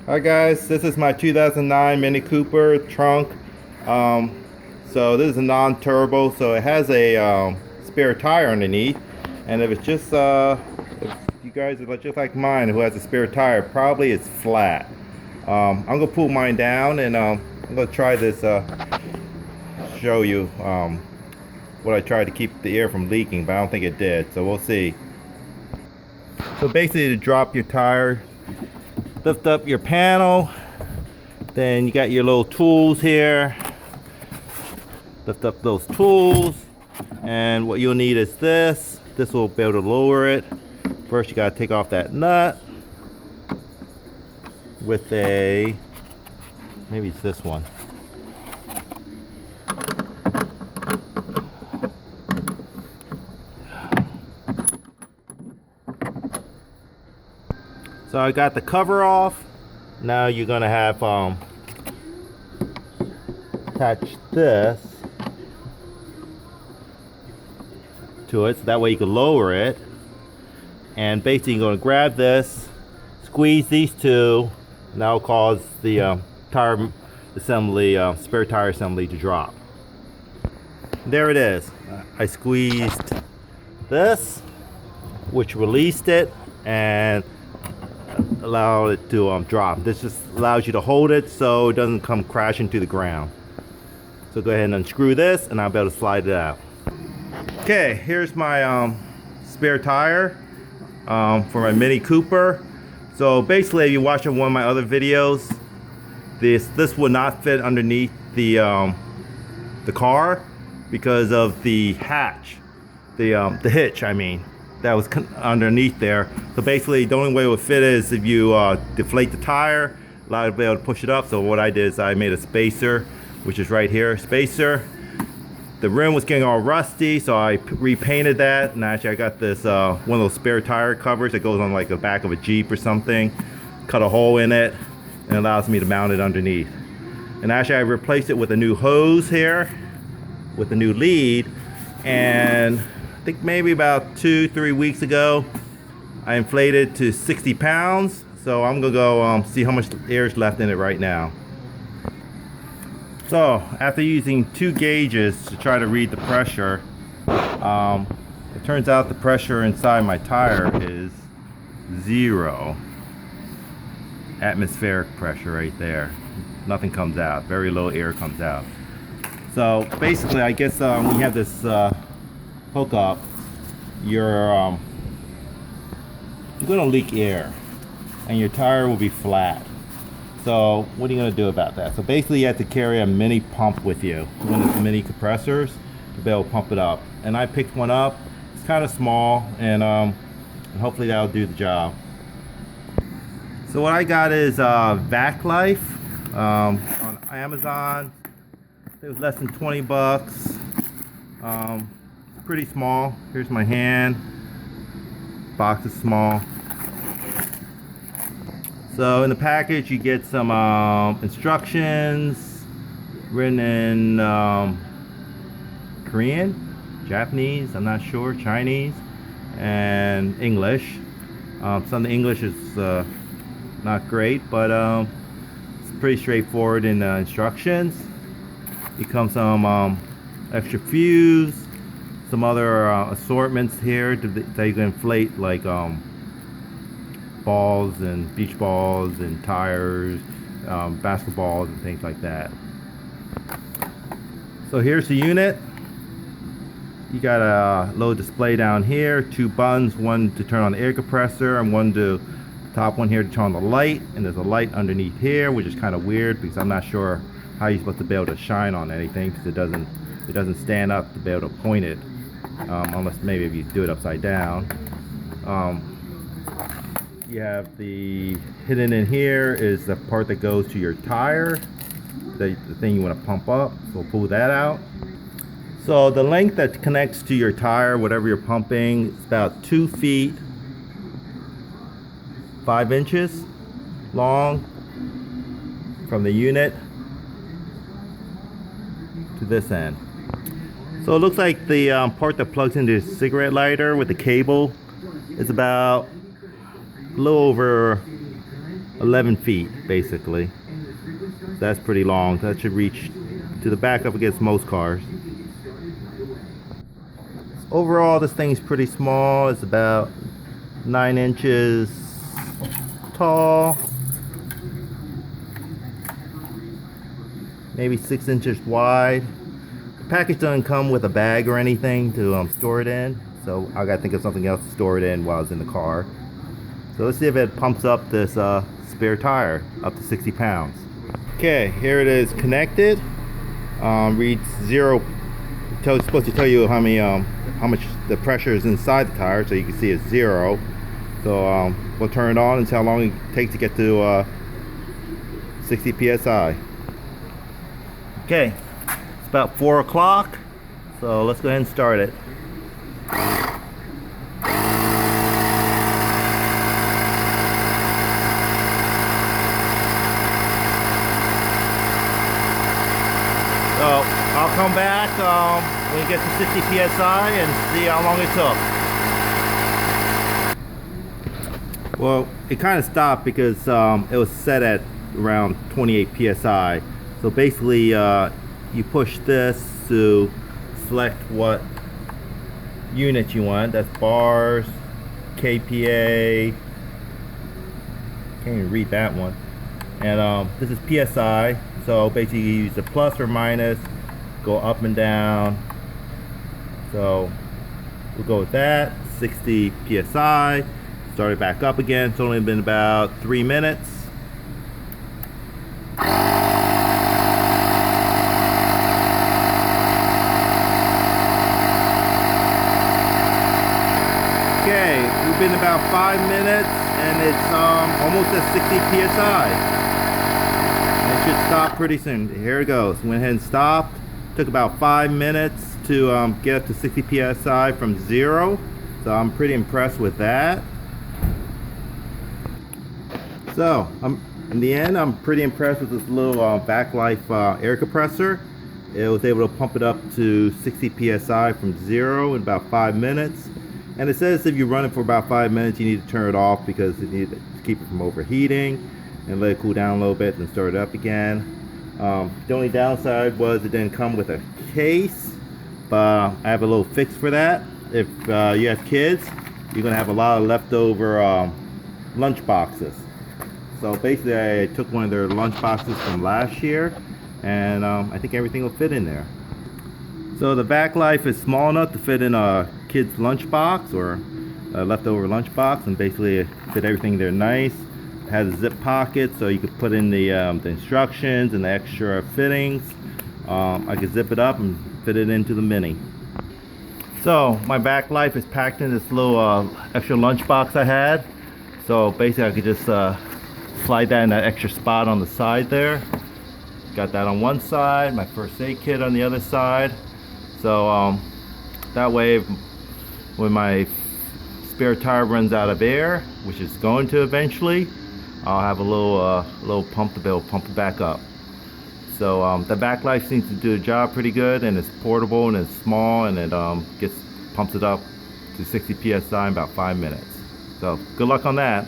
Hi guys, this is my 2009 Mini Cooper trunk. So this is a non-turbo, so it has a spare tire underneath. And if it's just, if you guys are just like mine who has a spare tire, probably it's flat. I'm gonna pull mine down and I'm gonna try this, show you what I tried to keep the air from leaking, but I don't think it did, so we'll see. So basically to drop your tire, lift up your panel, then you got your little tools here. Lift up those tools, and what you'll need is this. This will be able to lower it. First you gotta take off that nut with a, maybe it's this one. So I got the cover off. Now you're gonna have attach this to it, so that way you can lower it. And basically you're gonna grab this, squeeze these two, and that'll cause the tire assembly, spare tire assembly to drop. There it is. I squeezed this, which released it and allow it to drop. This just allows you to hold it so it doesn't come crashing to the ground. So go ahead and unscrew this and I'll be able to slide it out. Okay, here's my spare tire for my Mini Cooper. So basically, if you watch one of my other videos, this will not fit underneath the car because of the hatch, the hitch, I mean, that was underneath there. So basically the only way it would fit is if you deflate the tire, allow it to be able to push it up. So what I did is I made a spacer, which is right here, spacer. The rim was getting all rusty, so I repainted that, and actually I got this one of those spare tire covers that goes on like the back of a Jeep or something, cut a hole in it, and it allows me to mount it underneath. And actually I replaced it with a new hose here, with a new lead, and I think maybe about 2-3 weeks ago, I inflated to 60 pounds. So I'm gonna go see how much air is left in it right now. So after using 2 gauges to try to read the pressure, it turns out the pressure inside my tire is 0 atmospheric pressure right there. Nothing comes out, very low air comes out. So basically, I guess when you have this hookup, you're gonna leak air and your tire will be flat. So what are you gonna do about that? So basically you have to carry a mini pump with you, one of the mini compressors, to be able to pump it up. And I picked one up. It's kind of small, and hopefully that'll do the job. So what I got is Vaclife on Amazon. It was less than 20 bucks. Pretty small. Here's my hand. Box is small. So in the package you get some instructions written in Korean, Japanese, I'm not sure, Chinese, and English. Some of the English is not great, but it's pretty straightforward in the instructions. It comes some extra fuse, some other assortments here that you can inflate, like balls and beach balls and tires, basketballs and things like that. So here's the unit. You got a low display down here, 2 buttons, one to turn on the air compressor and one to the top one here to turn on the light, and there's a light underneath here, which is kind of weird because I'm not sure how you're supposed to be able to shine on anything because it doesn't stand up to be able to point it, unless maybe if you do it upside down. You have the hidden in here is the part that goes to your tire, the thing you want to pump up. So we'll pull that out. So the length that connects to your tire, whatever you're pumping, is about 2 feet 5 inches long from the unit to this end. So it looks like the part that plugs into the cigarette lighter with the cable is about a little over 11 feet basically. So that's pretty long. That should reach to the back up against most cars. Overall, this thing's pretty small. It's about 9 inches tall, maybe 6 inches wide. The package doesn't come with a bag or anything to store it in, so I gotta think of something else to store it in while it's in the car. So let's see if it pumps up this spare tire up to 60 pounds. Okay, here it is connected. Reads 0. It's supposed to tell you how much the pressure is inside the tire, so you can see it's 0. So we'll turn it on and see how long it takes to get to 60 psi. Okay, it's about 4 o'clock, so let's go ahead and start it. So I'll come back when we get to 60 psi and see how long it took. Well, it kind of stopped because it was set at around 28 psi. So basically, you push this to select what unit you want. That's bars, kPa. Can't even read that one. And this is psi. So basically, you use the plus or minus, go up and down. So we'll go with that. 60 psi. Start it back up again. It's only been about 3 minutes. Okay, we've been about 5 minutes and it's almost at 60 psi. It should stop pretty soon. Here it goes. Went ahead and stopped. Took about 5 minutes to get up to 60 psi from 0. So I'm pretty impressed with that. So in the end, I'm pretty impressed with this little Vaclife air compressor. It was able to pump it up to 60 psi from 0 in about 5 minutes. And it says if you run it for about 5 minutes, you need to turn it off because you need to keep it from overheating and let it cool down a little bit and start it up again. The only downside was it didn't come with a case, but I have a little fix for that. If you have kids, you're gonna have a lot of leftover lunch boxes. So basically, I took one of their lunch boxes from last year, and I think everything will fit in there. So the Vaclife is small enough to fit in a kid's lunch box or a leftover lunch box, and basically fit everything there nice. It has a zip pocket, so you could put in the instructions and the extra fittings. I could zip it up and fit it into the Mini. So my Vaclife is packed in this little extra lunch box I had. So basically, I could just slide that in that extra spot on the side there. Got that on one side, my first aid kit on the other side. So that way, when my spare tire runs out of air, which it's going to eventually, I'll have a little pump to be able to pump it back up. So the Vaclife seems to do the job pretty good, and it's portable and it's small, and it pumps it up to 60 psi in about 5 minutes. So good luck on that.